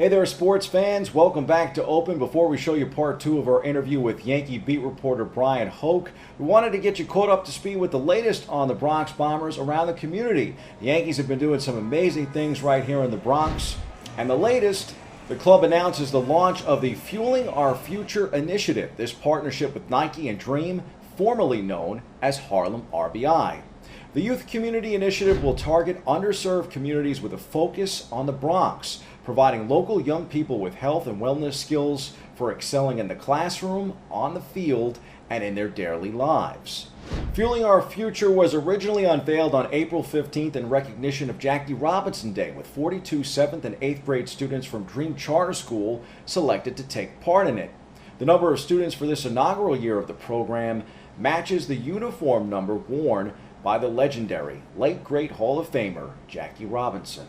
Hey there, sports fans. Welcome back to Open. Before we show you part two of our interview with Yankee beat reporter Bryan Hoch, we wanted to get you caught up to speed with the latest on the Bronx Bombers around the community. The Yankees have been doing some amazing things right here in the Bronx. And the latest, the club announces the launch of the Fueling Our Future initiative. This partnership with Nike and Dream, formerly known as Harlem RBI. The Youth Community Initiative will target underserved communities with a focus on the Bronx, providing local young people with health and wellness skills for excelling in the classroom, on the field, and in their daily lives. Fueling Our Future was originally unveiled on April 15th in recognition of Jackie Robinson Day, with 42 7th and 8th grade students from Dream Charter School selected to take part in it. The number of students for this inaugural year of the program matches the uniform number worn by the legendary, late great Hall of Famer Jackie Robinson.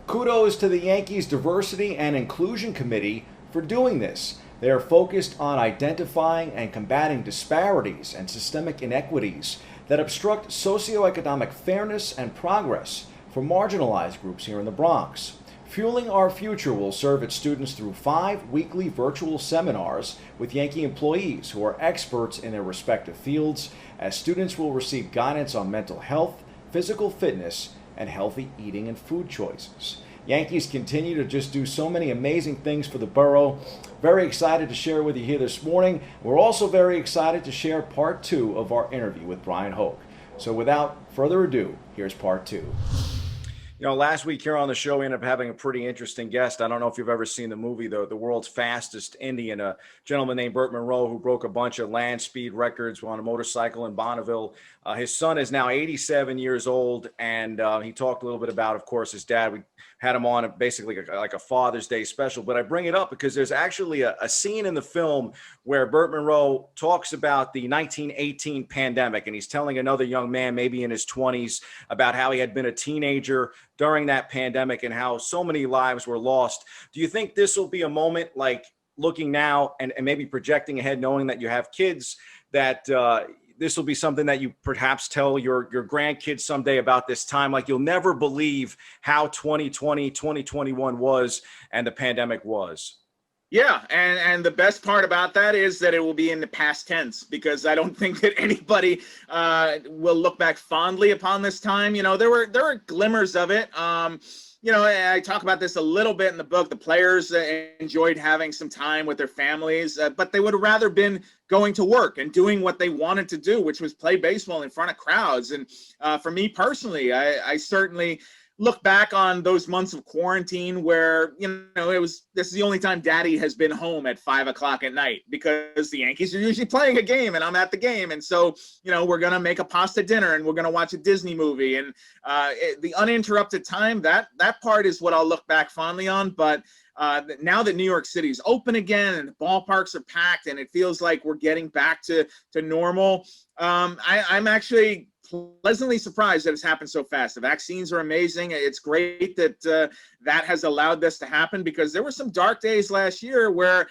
Kudos to the Yankees Diversity and Inclusion Committee for doing this. They are focused on identifying and combating disparities and systemic inequities that obstruct socioeconomic fairness and progress for marginalized groups here in the Bronx. Fueling Our Future will serve its students through 5 weekly virtual seminars with Yankee employees who are experts in their respective fields, as students will receive guidance on mental health, physical fitness, and healthy eating and food choices. Yankees continue to just do so many amazing things for the borough. Very excited to share with you here this morning. We're also very excited to share part 2 of our interview with Bryan Hoch. So without further ado, here's part 2. You know, last week here on the show, we ended up having a pretty interesting guest. I don't know if you've ever seen the movie, The World's Fastest Indian, a gentleman named Burt Monroe who broke a bunch of land speed records on a motorcycle in Bonneville. His son is now 87 years old, and he talked a little bit about, of course, his dad. We had him on basically like a Father's Day special, but I bring it up because there's actually a scene in the film where Burt Monroe talks about the 1918 pandemic, and he's telling another young man, maybe in his 20s, about how he had been a teenager during that pandemic and how so many lives were lost. Do you think this will be a moment, like looking now and maybe projecting ahead, knowing that you have kids, that this will be something that you perhaps tell your grandkids someday about this time? Like, you'll never believe how 2020, 2021 was and the pandemic was. Yeah, and the best part about that is that it will be in the past tense, because I don't think that anybody will look back fondly upon this time. You know, there were glimmers of it. You know, I talk about this a little bit in the book. The players enjoyed having some time with their families, but they would have rather been going to work and doing what they wanted to do, which was play baseball in front of crowds. And for me personally, I certainly look back on those months of quarantine where, you know, this is the only time Daddy has been home at 5 o'clock at night, because the Yankees are usually playing a game and I'm at the game. And so, you know, we're going to make a pasta dinner and we're going to watch a Disney movie, and the uninterrupted time, that part is what I'll look back fondly on. But now that New York City is open again and the ballparks are packed and it feels like we're getting back to normal, I'm actually pleasantly surprised that it's happened so fast. The vaccines are amazing. It's great that that has allowed this to happen, because there were some dark days last year where,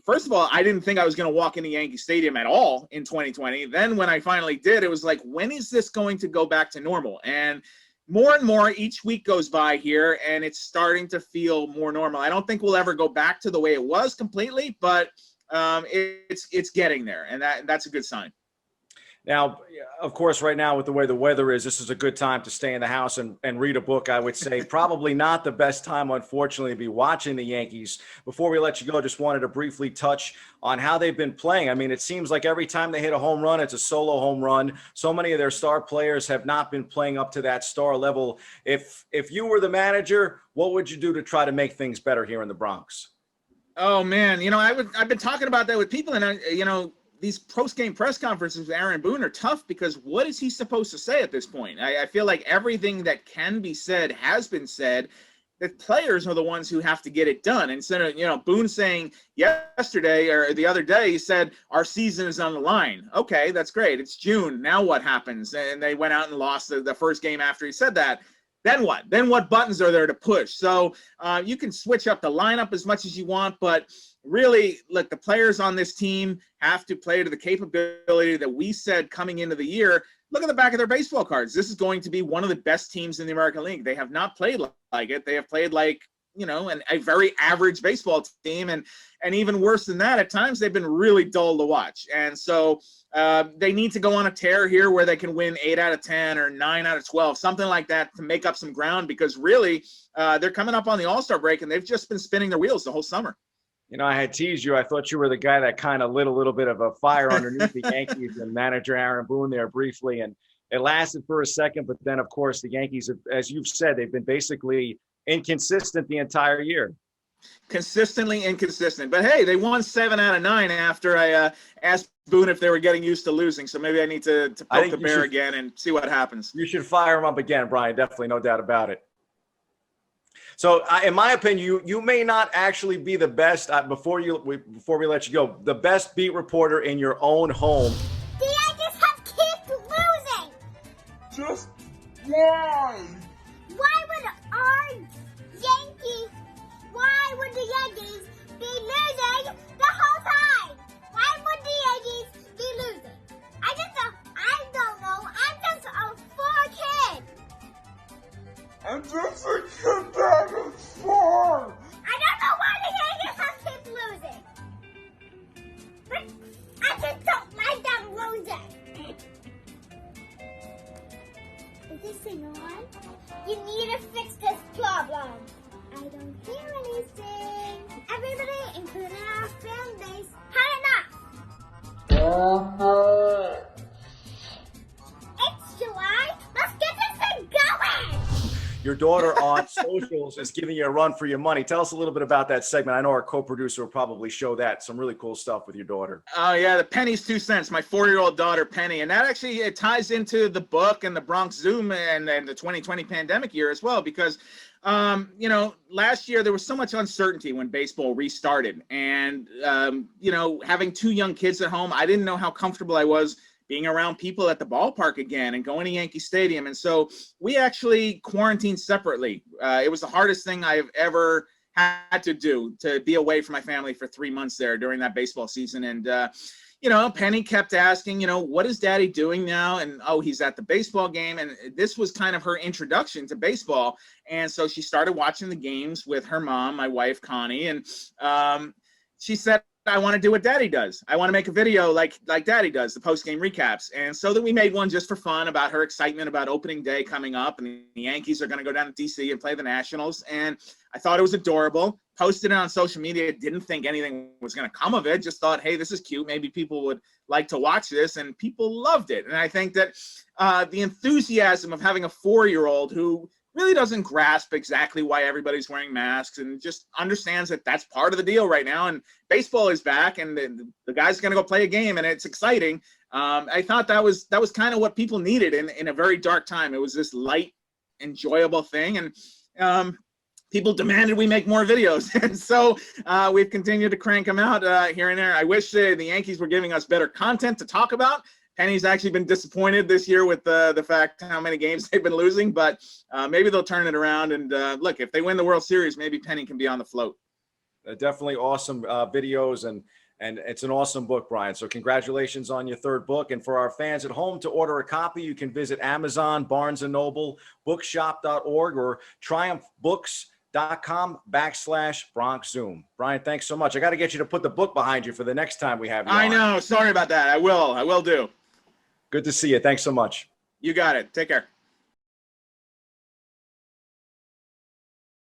first of all, I didn't think I was going to walk into Yankee Stadium at all in 2020. Then when I finally did, it was like, when is this going to go back to normal? And more each week goes by here, and it's starting to feel more normal. I don't think we'll ever go back to the way it was completely, but it's getting there, and that's a good sign. Now, of course, right now with the way the weather is, this is a good time to stay in the house and read a book, I would say. Probably not the best time, unfortunately, to be watching the Yankees. Before we let you go, just wanted to briefly touch on how they've been playing. I mean, it seems like every time they hit a home run, it's a solo home run. So many of their star players have not been playing up to that star level. If you were the manager, what would you do to try to make things better here in the Bronx? Oh, man. You know, I've been talking about that with people, and you know, these post-game press conferences with Aaron Boone are tough, because what is he supposed to say at this point? I feel like everything that can be said has been said. The players are the ones who have to get it done. Instead of, you know, Boone saying yesterday or the other day, he said, our season is on the line. Okay, that's great. It's June. Now what happens? And they went out and lost the first game after he said that. Then what? Then what buttons are there to push? So you can switch up the lineup as much as you want, but really, look, the players on this team have to play to the capability that we said coming into the year. Look at the back of their baseball cards. This is going to be one of the best teams in the American League. They have not played like it. They have played like a very average baseball team. And even worse than that, at times they've been really dull to watch. And so they need to go on a tear here where they can win 8 out of 10 or 9 out of 12, something like that, to make up some ground, because really they're coming up on the All-Star break and they've just been spinning their wheels the whole summer. I had teased you. I thought you were the guy that kind of lit a little bit of a fire underneath the Yankees and manager Aaron Boone there briefly. And it lasted for a second, but then, of course, the Yankees, as you've said, they've been basically inconsistent the entire year. Consistently inconsistent. But, hey, they won 7 out of 9 after I asked Boone if they were getting used to losing. So maybe I need to poke the bear again and see what happens. You should fire him up again, Brian. Definitely, no doubt about it. So, in my opinion, you may not actually be the best, before we let you go, the best beat reporter in your own home. The Yankees have kept losing. Just why? Why would the Yankees be losing the whole time? Why would the Yankees be losing? I don't know. I'm just a 4 kid. I'm just a kid that is 4. I don't know why the Yankees have kept losing. But I just don't like them losing. Is this thing on? You need to fix this problem. I don't hear anything. Everybody, including our fan base, had enough. It's July. Let's get this thing going. Your daughter on socials is giving you a run for your money. Tell us a little bit about that segment. I know our co-producer will probably show that. Some really cool stuff with your daughter. Oh, yeah, the Penny's 2 cents, my 4-year-old daughter, Penny. And that actually, it ties into the book and the Bronx Zoom and the 2020 pandemic year as well, because last year there was so much uncertainty when baseball restarted. And, having 2 young kids at home, I didn't know how comfortable I was being around people at the ballpark again and going to Yankee Stadium. And so we actually quarantined separately. It was the hardest thing I've ever had to do, to be away from my family for 3 months there during that baseball season. And, Penny kept asking, what is Daddy doing now? And, oh, he's at the baseball game. And this was kind of her introduction to baseball. And so she started watching the games with her mom, my wife, Connie. And she said, I want to do what Daddy does. I want to make a video like Daddy does, the post-game recaps. And so that we made one just for fun about her excitement about opening day coming up. And the Yankees are going to go down to D.C. and play the Nationals. And I thought it was adorable. Posted it on social media. Didn't think anything was going to come of it. Just thought, hey, this is cute. Maybe people would like to watch this. And people loved it. And I think that the enthusiasm of having a 4-year-old who really doesn't grasp exactly why everybody's wearing masks and just understands that that's part of the deal right now. And baseball is back and the guy's going to go play a game and it's exciting. I thought that was kind of what people needed in a very dark time. It was this light, enjoyable thing. And people demanded we make more videos. And so we've continued to crank them out here and there. I wish the Yankees were giving us better content to talk about. Penny's actually been disappointed this year with the fact how many games they've been losing, but maybe they'll turn it around. And look, if they win the World Series, maybe Penny can be on the float. Definitely awesome videos, and it's an awesome book, Brian. So congratulations on your 3rd book. And for our fans at home, to order a copy, you can visit Amazon, Barnes & Noble, bookshop.org, or triumphbooks.com/Bronx Zoom. Brian, thanks so much. I got to get you to put the book behind you for the next time we have you I on. know. Sorry about that. I will do. Good to see you. Thanks so much. You got it. Take care.